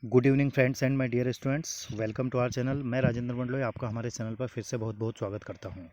Good evening friends and my dear students, welcome to our channel. मैं राजेंद्र मंडलोई आपका हमारे channel पर फिर से बहुत बहुत स्वागत करता हूं।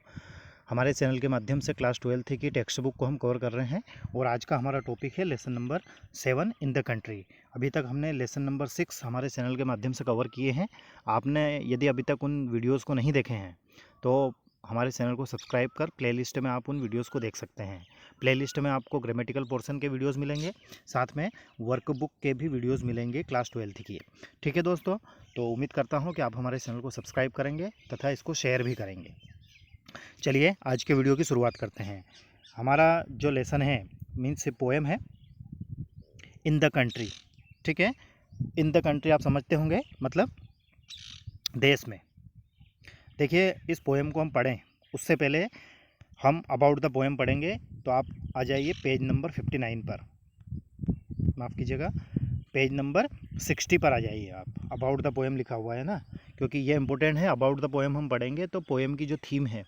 हमारे चैनल के माध्यम से क्लास 12th की टेक्स्ट बुक को हम कवर कर रहे हैं और आज का हमारा टॉपिक है lesson number 7 in the country. अभी तक हमने लेसन नंबर 6 हमारे चैनल के माध्यम से कवर किए हैं। आपने यदि अभी तक उन वीडियोज़ को नहीं देखे हैं तो हमारे चैनल को सब्सक्राइब कर प्लेलिस्ट में आप उन वीडियोज़ को देख सकते हैं। प्लेलिस्ट में आपको ग्रामेटिकल पोर्शन के वीडियोज़ मिलेंगे, साथ में वर्कबुक के भी वीडियोज़ मिलेंगे क्लास 12th की। ठीक है दोस्तों, तो उम्मीद करता हूँ कि आप हमारे चैनल को सब्सक्राइब करेंगे तथा इसको शेयर भी करेंगे। चलिए आज के वीडियो की शुरुआत करते हैं। हमारा जो लेसन है मीन्स पोएम है इन द कंट्री। ठीक है, इन द कंट्री आप समझते होंगे मतलब देश में। देखिए, इस पोएम को हम पढ़ें उससे पहले हम अबाउट द पोएम पढ़ेंगे, तो आप आ जाइए पेज नंबर 59 पर, माफ़ कीजिएगा पेज नंबर 60 पर आ जाइए आप। अबाउट द पोएम लिखा हुआ है ना, क्योंकि ये इंपॉर्टेंट है। अबाउट द पोएम हम पढ़ेंगे तो पोएम की जो थीम है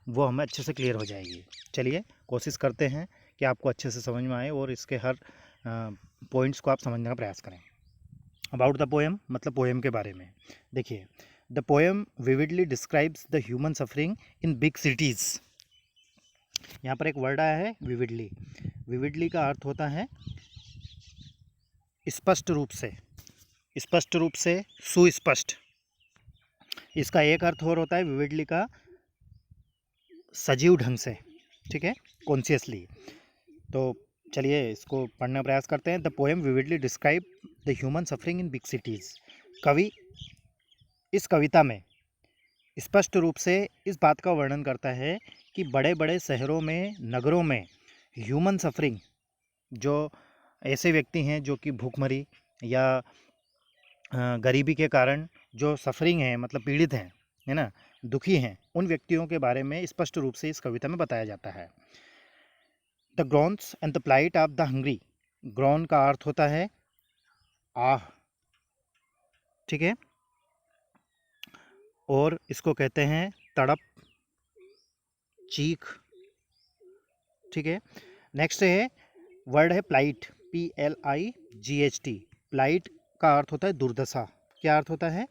वो हमें अच्छे से क्लियर हो जाएगी। चलिए कोशिश करते हैं कि आपको अच्छे से समझ में आए और इसके हर पॉइंट्स को आप समझने का प्रयास करें। अबाउट द पोएम मतलब पोएम के बारे में। देखिए, the poem vividly describes the human suffering in big cities. यहाँ पर एक वर्ड आया है विविडली। विविडली का अर्थ होता है स्पष्ट रूप से, स्पष्ट रूप से, सुस्पष्ट। इसका एक अर्थ और होता है विविडली का सजीव ढंग से। ठीक है, कॉन्शियसली। तो चलिए इसको पढ़ने का प्रयास करते हैं। The poem vividly describe the human suffering in big cities. कवि इस कविता में स्पष्ट रूप से इस बात का वर्णन करता है कि बड़े बड़े शहरों में, नगरों में ह्यूमन सफरिंग, जो ऐसे व्यक्ति हैं जो कि भूखमरी या गरीबी के कारण जो सफरिंग है मतलब पीड़ित हैं, है ना, दुखी हैं, उन व्यक्तियों के बारे में स्पष्ट रूप से इस कविता में बताया जाता है। The groans and the plight of the hungry. Groan का अर्थ होता है आह, ठीक है, और इसको कहते हैं तड़प, चीख। ठीक है, नेक्स्ट है वर्ड है प्लाइट, PLIGHT। प्लाइट का अर्थ होता है दुर्दशा। क्या अर्थ होता है?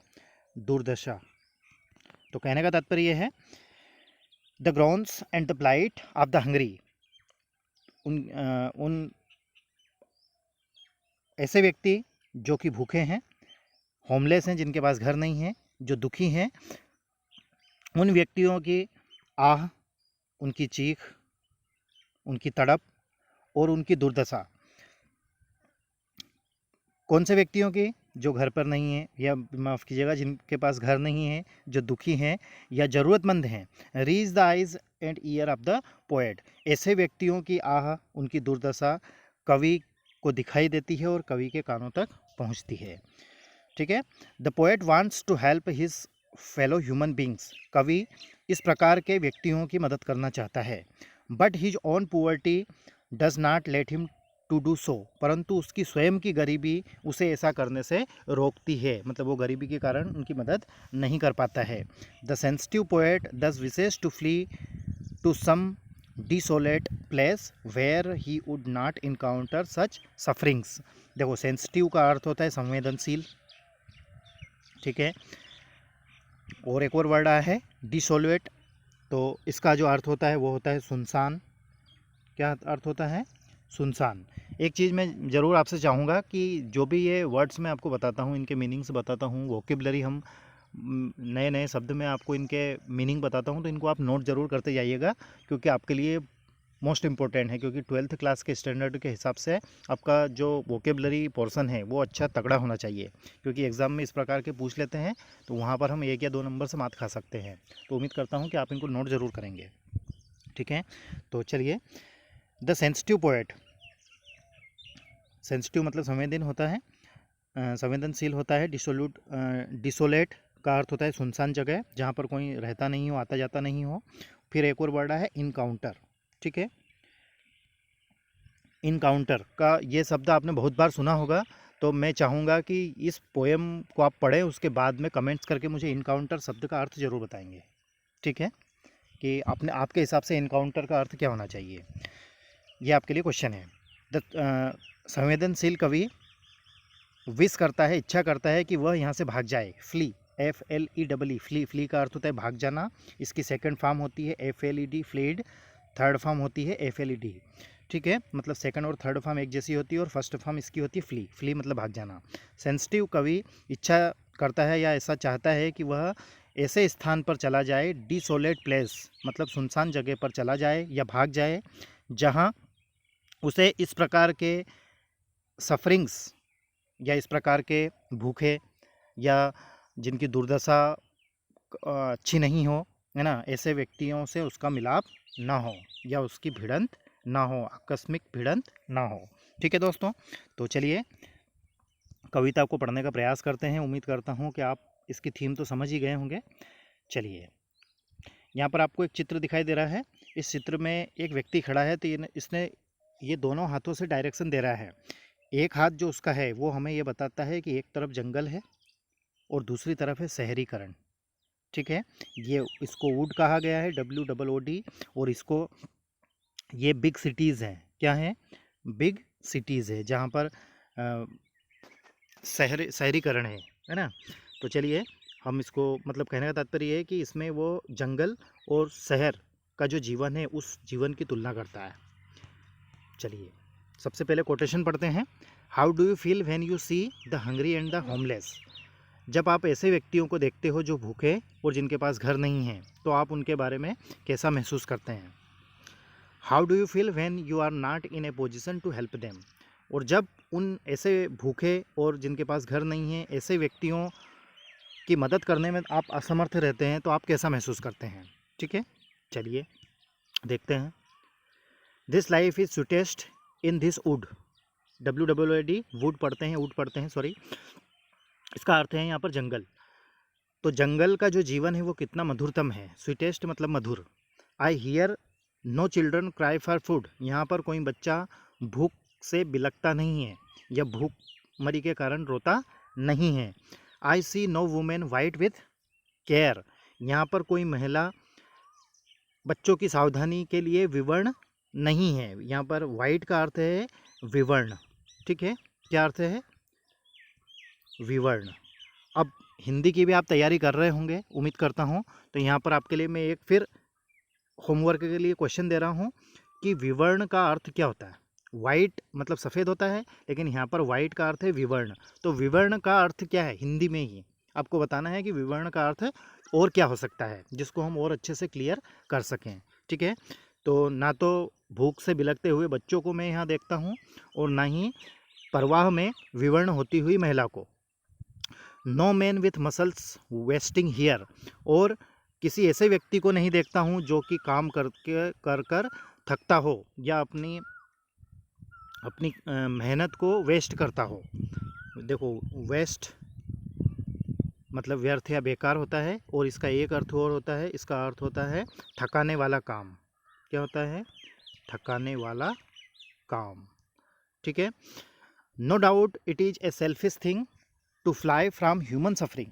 दुर्दशा। तो कहने का तात्पर्य है the groans and the plight of the hungry. उन ऐसे व्यक्ति जो कि भूखे हैं, होमलेस हैं, जिनके पास घर नहीं है, जो दुखी हैं, उन व्यक्तियों की आह, उनकी चीख, उनकी तड़प और उनकी दुर्दशा। कौन से व्यक्तियों की? जो घर पर नहीं है, या माफ़ कीजिएगा जिनके पास घर नहीं है, जो दुखी हैं या ज़रूरतमंद हैं। Reach the eyes and year of the poet. ऐसे व्यक्तियों की आह, उनकी दुर्दशा कवि को दिखाई देती है और कवि के कानों तक पहुंचती है। ठीक है, the poet wants to help his fellow human beings. कवि इस प्रकार के व्यक्तियों की मदद करना चाहता है। But his own poverty does not let him to do so. परंतु उसकी स्वयं की गरीबी उसे ऐसा करने से रोकती है, मतलब वो गरीबी के कारण उनकी मदद नहीं कर पाता है। The sensitive poet thus wishes to flee to some desolate place where he would not encounter such sufferings. देखो, सेंसिटिव का अर्थ होता है संवेदनशील। ठीक है, और एक और वर्ड आया है डिसोलेट, तो इसका जो अर्थ होता है वो होता है सुनसान। क्या अर्थ होता है? सुनसान। एक चीज़ मैं ज़रूर आपसे चाहूँगा कि जो भी ये वर्ड्स मैं आपको बताता हूँ, इनके मीनिंग्स बताता हूँ, वोकेबलरी हम नए नए शब्द में आपको इनके मीनिंग बताता हूँ, तो इनको आप नोट ज़रूर करते जाइएगा, क्योंकि आपके लिए मोस्ट इम्पोर्टेंट है। क्योंकि 12th क्लास के स्टैंडर्ड के हिसाब से आपका जो वोकेबलरी पोर्शन है वो अच्छा तगड़ा होना चाहिए, क्योंकि एग्ज़ाम में इस प्रकार के पूछ लेते हैं तो वहाँ पर हम 1 या 2 नंबर से मात खा सकते हैं। तो उम्मीद करता हूँ कि आप इनको नोट ज़रूर करेंगे। ठीक है, तो चलिए। द सेंसिटिव पोएट, सेंसिटिव मतलब संवेदन होता है, संवेदनशील होता है। डिसोलेट का अर्थ होता है सुनसान जगह जहाँ पर कोई रहता नहीं हो, आता जाता नहीं हो। फिर एक और वर्ड है इनकाउंटर। ठीक है, इनकाउंटर का ये शब्द आपने बहुत बार सुना होगा, तो मैं चाहूँगा कि इस पोएम को आप पढ़ें, उसके बाद में कमेंट्स करके मुझे इनकाउंटर शब्द का अर्थ ज़रूर बताएंगे। ठीक है, कि आपके हिसाब से इनकाउंटर का अर्थ क्या होना चाहिए, ये आपके लिए क्वेश्चन है। द संवेदनशील कवि विश करता है, इच्छा करता है कि वह यहाँ से भाग जाए। फ्ली, FLEE, फ्ली, फ्ली का अर्थ होता है भाग जाना। इसकी सेकंड फॉर्म होती है FLED, फ्लीड। थर्ड फॉर्म होती है FLED। ठीक है, मतलब सेकंड और थर्ड फॉर्म एक जैसी होती है, और फर्स्ट फॉर्म इसकी होती है फ्ली। फ्ली मतलब भाग जाना। सेंसिटिव कवि इच्छा करता है या ऐसा चाहता है कि वह ऐसे स्थान पर चला जाए, डिसोलेट प्लेस मतलब सुनसान जगह पर चला जाए या भाग जाए, जहाँ उसे इस प्रकार के सफरिंग्स या इस प्रकार के भूखे या जिनकी दुर्दशा अच्छी नहीं हो, है ना, ऐसे व्यक्तियों से उसका मिलाप ना हो या उसकी भिड़ंत ना हो, आकस्मिक भिड़ंत ना हो। ठीक है दोस्तों, तो चलिए कविता को पढ़ने का प्रयास करते हैं। उम्मीद करता हूँ कि आप इसकी थीम तो समझ ही गए होंगे। चलिए, यहाँ पर आपको एक चित्र दिखाई दे रहा है। इस चित्र में एक व्यक्ति खड़ा है, तो इसने ये दोनों हाथों से डायरेक्शन दे रहा है। एक हाथ जो उसका है वो हमें ये बताता है कि एक तरफ जंगल है और दूसरी तरफ है शहरीकरण। ठीक है, ये इसको वुड कहा गया है, WOOD, और इसको ये बिग सिटीज़ हैं। क्या है? बिग सिटीज़ है, जहाँ पर शहरीकरण है ना। तो चलिए हम इसको, मतलब कहने का तात्पर्य है कि इसमें वो जंगल और शहर का जो जीवन है उस जीवन की तुलना करता है। चलिए सबसे पहले कोटेशन पढ़ते हैं। How do you feel when you see the hungry and the homeless. जब आप ऐसे व्यक्तियों को देखते हो जो भूखे और जिनके पास घर नहीं है, तो आप उनके बारे में कैसा महसूस करते हैं। How do you feel when you are not in a position to help them. और जब उन ऐसे भूखे और जिनके पास घर नहीं है ऐसे व्यक्तियों की मदद करने में आप असमर्थ रहते हैं, तो आप कैसा महसूस करते हैं। ठीक है, चलिए देखते हैं। This life is sweetest in this would. WOOD, would पढ़ते हैं, वुड पढ़ते हैं, सॉरी। इसका अर्थ है यहाँ पर जंगल। तो जंगल का जो जीवन है वो कितना मधुरतम है। स्वीटेस्ट मतलब मधुर। I hear no children cry for food. यहाँ पर कोई बच्चा भूख से बिलखता नहीं है या भूखमरी के कारण रोता नहीं है। I see no women wait with care. यहाँ पर कोई महिला बच्चों की सावधानी के लिए विवर्ण नहीं है। यहाँ पर वाइट का अर्थ है विवर्ण। ठीक है, क्या अर्थ है? विवर्ण। अब हिंदी की भी आप तैयारी कर रहे होंगे, उम्मीद करता हूँ। तो यहाँ पर आपके लिए मैं एक फिर होमवर्क के लिए क्वेश्चन दे रहा हूँ कि विवर्ण का अर्थ क्या होता है। वाइट मतलब सफ़ेद होता है, लेकिन यहाँ पर वाइट का अर्थ है विवर्ण। तो विवर्ण का अर्थ क्या है हिंदी में ही आपको बताना है कि विवर्ण का अर्थ और क्या हो सकता है, जिसको हम और अच्छे से क्लियर कर सकें। ठीक है, तो ना तो भूख से बिलखते हुए बच्चों को मैं यहाँ देखता हूँ और ना ही प्रवाह में विवर्ण होती हुई महिला को। No man with muscles wasting here. और किसी ऐसे व्यक्ति को नहीं देखता हूँ जो कि काम करके कर थकता हो या अपनी मेहनत को वेस्ट करता हो। देखो, वेस्ट मतलब व्यर्थ या बेकार होता है, और इसका एक अर्थ और होता है, इसका अर्थ होता है थकाने वाला काम। क्या होता है? थकाने वाला काम। ठीक है, no doubt it is a selfish thing to fly from human suffering.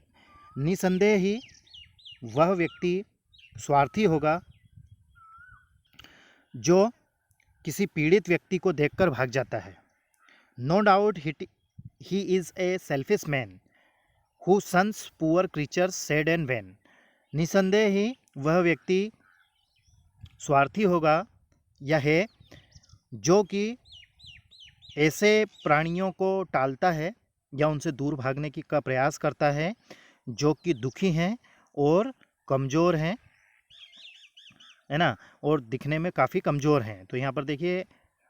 निसंदेह ही वह व्यक्ति स्वार्थी होगा जो किसी पीड़ित व्यक्ति को देखकर भाग जाता है। No doubt he is a selfish man who shuns poor creatures sad and wan. निसंदेह ही वह व्यक्ति स्वार्थी होगा या है जो कि ऐसे प्राणियों को टालता है या उनसे दूर भागने की का प्रयास करता है जो कि दुखी हैं और कमज़ोर हैं, है ना, और दिखने में काफ़ी कमज़ोर हैं। तो यहाँ पर देखिए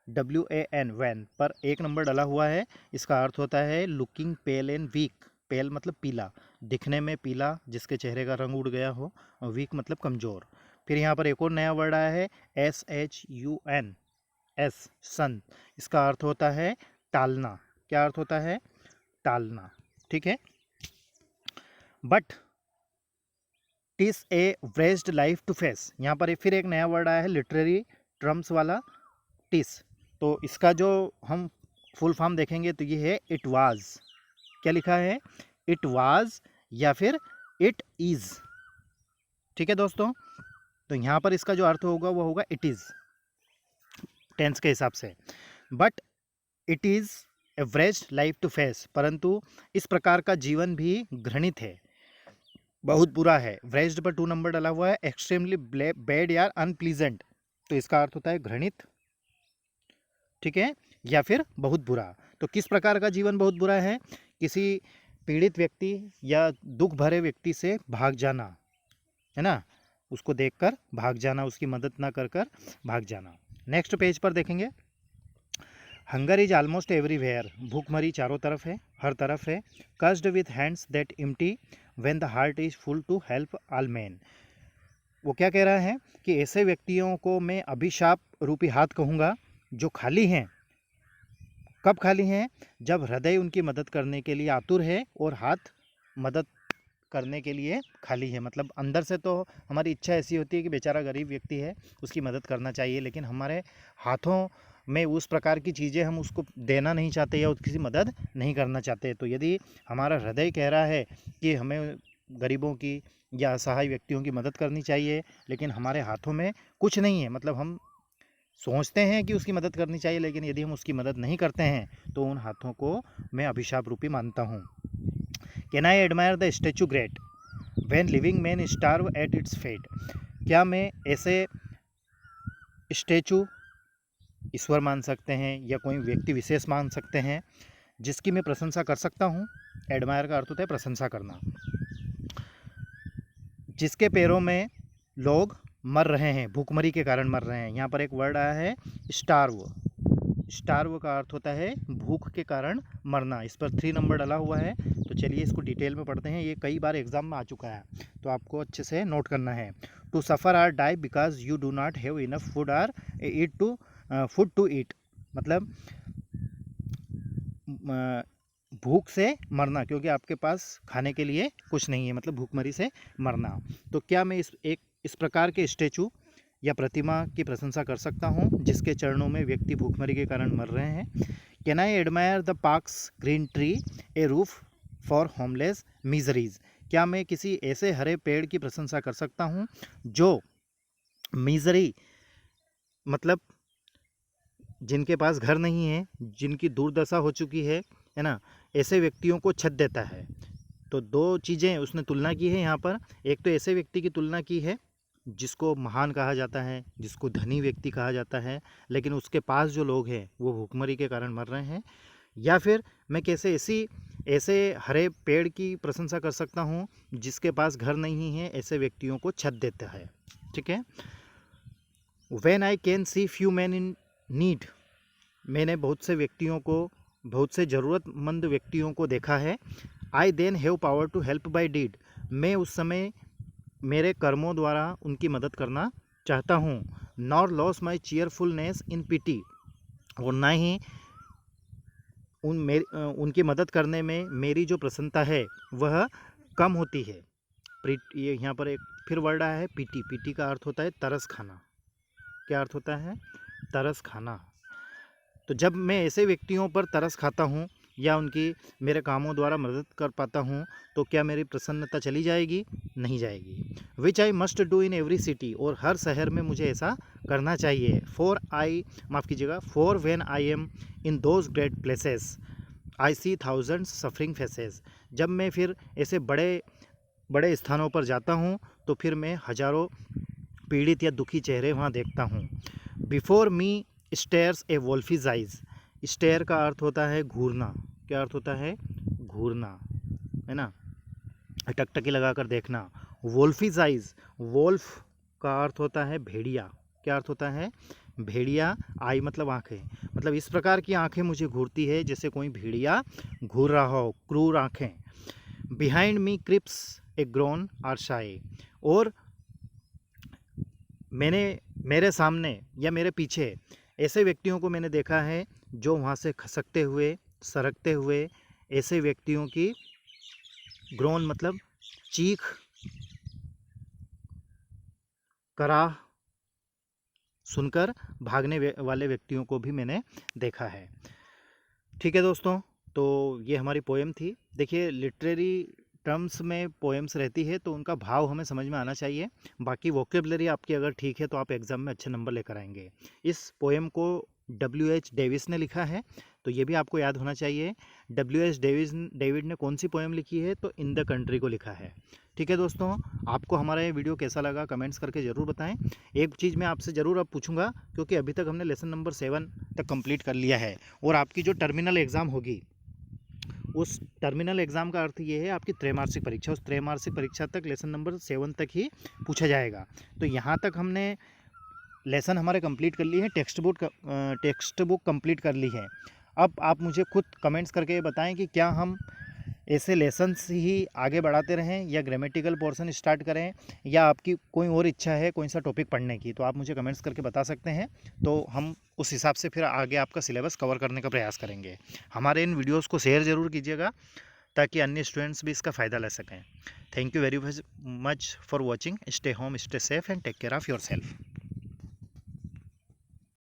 WAN, वैन पर एक नंबर डला हुआ है। इसका अर्थ होता है लुकिंग पेल एंड वीक। पेल मतलब पीला, दिखने में पीला, जिसके चेहरे का रंग उड़ गया हो, और वीक मतलब कमज़ोर। फिर यहाँ पर एक और नया वर्ड आया है SHUN, सन। इसका अर्थ होता है टालना। क्या अर्थ होता है? टालना। ठीक है, but TISS A based life to face. यहाँ पर फिर एक नया वर्ड आया है लिटरेरी टर्म्स वाला, टिस। तो इसका जो हम फुल फॉर्म देखेंगे तो ये है इट वाज। क्या लिखा है? इट वाज या फिर इट इज़। ठीक है दोस्तों, तो यहाँ पर इसका जो अर्थ होगा वो होगा इट इज़, टेंस के हिसाब से। But it is average life to face, परंतु इस प्रकार का जीवन भी घृणित है, बहुत बुरा है। व्रेज्ड पर 2 नंबर डाला हुआ है, एक्सट्रीमली बैड या अनप्लीजेंट, तो इसका अर्थ होता है घृणित, ठीक है, या फिर बहुत बुरा। तो किस प्रकार का जीवन बहुत बुरा है? किसी पीड़ित व्यक्ति या दुख भरे व्यक्ति से भाग जाना, है ना, उसको देखकर भाग जाना, उसकी मदद ना कर कर भाग जाना। नेक्स्ट पेज पर देखेंगे, हंगर इज ऑलमोस्ट एवरीवेयर, भूखमरी चारों तरफ है, हर तरफ है। Cursed with hands that empty when the heart is full to help all man. वो क्या कह रहा है कि ऐसे व्यक्तियों को मैं अभिशाप रूपी हाथ कहूँगा जो खाली हैं। कब खाली हैं? जब हृदय उनकी मदद करने के लिए आतुर है और हाथ मदद करने के लिए खाली है। मतलब अंदर से तो हमारी इच्छा ऐसी होती है कि बेचारा गरीब व्यक्ति है, उसकी मदद करना चाहिए, लेकिन हमारे हाथों में उस प्रकार की चीज़ें हम उसको देना नहीं चाहते या उसकी मदद नहीं करना चाहते। तो यदि हमारा हृदय कह रहा है कि हमें गरीबों की या असहाय व्यक्तियों की मदद करनी चाहिए, लेकिन हमारे हाथों में कुछ नहीं है, मतलब हम सोचते हैं कि उसकी मदद करनी चाहिए, लेकिन यदि हम उसकी मदद नहीं करते हैं तो उन हाथों को मैं अभिशाप रूपी मानता हूँ। Can I admire the statue great when living man starve at its fate. क्या मैं ऐसे स्टैचू ईश्वर मान सकते हैं या कोई व्यक्ति विशेष मान सकते हैं जिसकी मैं प्रशंसा कर सकता हूँ? एडमायर का अर्थ होता है प्रशंसा करना। जिसके पैरों में लोग मर रहे हैं, भूखमरी के कारण मर रहे हैं। यहाँ पर एक वर्ड आया है स्टार्व। स्टार्व का अर्थ होता है भूख के कारण मरना। इस पर 3 नंबर डाला हुआ है, तो चलिए इसको डिटेल में पढ़ते हैं। ये कई बार एग्जाम में आ चुका है, तो आपको अच्छे से नोट करना है। To suffer or die because you do not have enough food or eat to food to eat, मतलब भूख से मरना, क्योंकि आपके पास खाने के लिए कुछ नहीं है, मतलब भूखमरी से मरना। तो क्या मैं इस प्रकार के स्टैचू या प्रतिमा की प्रशंसा कर सकता हूँ जिसके चरणों में व्यक्ति भूखमरी के कारण मर रहे हैं? Can I admire the parks green tree A roof for homeless miseries. क्या मैं किसी ऐसे हरे पेड़ की प्रशंसा कर सकता हूँ जो मिजरी, मतलब जिनके पास घर नहीं है, जिनकी दुर्दशा हो चुकी है ना, ऐसे व्यक्तियों को छत देता है। तो 2 चीज़ें उसने तुलना की है यहाँ पर। एक तो ऐसे व्यक्ति की तुलना की है जिसको महान कहा जाता है, जिसको धनी व्यक्ति कहा जाता है, लेकिन उसके पास जो लोग हैं वो भूखमरी के कारण मर रहे हैं। या फिर मैं कैसे ऐसे हरे पेड़ की प्रशंसा कर सकता हूँ जिसके पास घर नहीं है, ऐसे व्यक्तियों को छत देता है, ठीक है। When I can see few man in need, मैंने बहुत से ज़रूरतमंद व्यक्तियों को देखा है। I then have power to help by deed, मैं उस समय मेरे कर्मों द्वारा उनकी मदद करना चाहता हूँ। नॉर लॉस माई चीयरफुलनेस इन पिटी, और ना ही उनकी मदद करने में मेरी जो प्रसन्नता है वह कम होती है। ये यहाँ पर एक फिर वर्ड आया है पीटी। पीटी का अर्थ होता है तरस खाना। क्या अर्थ होता है? तरस खाना। तो जब मैं ऐसे व्यक्तियों पर तरस खाता हूँ या उनकी मेरे कामों द्वारा मदद कर पाता हूँ तो क्या मेरी प्रसन्नता चली जाएगी? नहीं जाएगी। Which I must do in every city, और हर शहर में मुझे ऐसा करना चाहिए। For when I am in those great places I see thousands suffering faces, जब मैं फिर ऐसे बड़े स्थानों पर जाता हूँ तो फिर मैं हजारों पीड़ित या दुखी चेहरे वहाँ देखता हूँ। बिफोर मी स्टेयर्स ए वोल्फीज आइज, स्टेयर का अर्थ होता है घूरना। क्या अर्थ होता है? घूरना, है ना, टकटकी लगाकर देखना। वोल्फीज आइज, वोल्फ का अर्थ होता है भेड़िया। क्या अर्थ होता है? भेड़िया। आई मतलब आँखें, मतलब इस प्रकार की आँखें मुझे घूरती है जैसे कोई भेड़िया घूर रहा हो, क्रूर आँखें। Behind me creeps a groan or sigh, और मेरे सामने या मेरे पीछे ऐसे व्यक्तियों को मैंने देखा है जो वहाँ से खसकते हुए, सरकते हुए, ऐसे व्यक्तियों की ग्रोन मतलब चीख, कराह सुनकर भागने वाले व्यक्तियों को भी मैंने देखा है। ठीक है दोस्तों, तो ये हमारी पोएम थी। देखिए, लिटरेरी टर्म्स में पोएम्स रहती है तो उनका भाव हमें समझ में आना चाहिए। बाकी वोकेबलरी आपकी अगर ठीक है तो आप एग्ज़ाम में अच्छे नंबर लेकर आएंगे। इस पोएम को W.H. डेविस ने लिखा है। तो तो ये भी आपको याद होना चाहिए। W.S. डेविड ने कौन सी पोएम लिखी है, तो इन द कंट्री को लिखा है। ठीक है दोस्तों, आपको हमारा ये वीडियो कैसा लगा कमेंट्स करके ज़रूर बताएं। एक चीज़ मैं आपसे ज़रूर अब पूछूंगा, क्योंकि अभी तक हमने लेसन नंबर 7 तक कंप्लीट कर लिया है, और आपकी जो टर्मिनल एग्ज़ाम होगी, उस टर्मिनल एग्ज़ाम का अर्थ ये है आपकी त्रैमासिक परीक्षा, उस त्रैमासिक परीक्षा तक लेसन नंबर 7 तक ही पूछा जाएगा। तो यहाँ तक हमने लेसन हमारे कंप्लीट कर लिए हैं, टेक्स्ट बुक कंप्लीट कर ली है। अब आप मुझे खुद कमेंट्स करके बताएं कि क्या हम ऐसे लेसन्स ही आगे बढ़ाते रहें, या ग्रामेटिकल पोर्शन स्टार्ट करें, या आपकी कोई और इच्छा है कोई सा टॉपिक पढ़ने की, तो आप मुझे कमेंट्स करके बता सकते हैं। तो हम उस हिसाब से फिर आगे आपका सिलेबस कवर करने का प्रयास करेंगे। हमारे इन वीडियोज़ को शेयर ज़रूर कीजिएगा, ताकि अन्य स्टूडेंट्स भी इसका फ़ायदा ले सकें। Thank you very much for watching. Stay home, stay safe and take care of your self.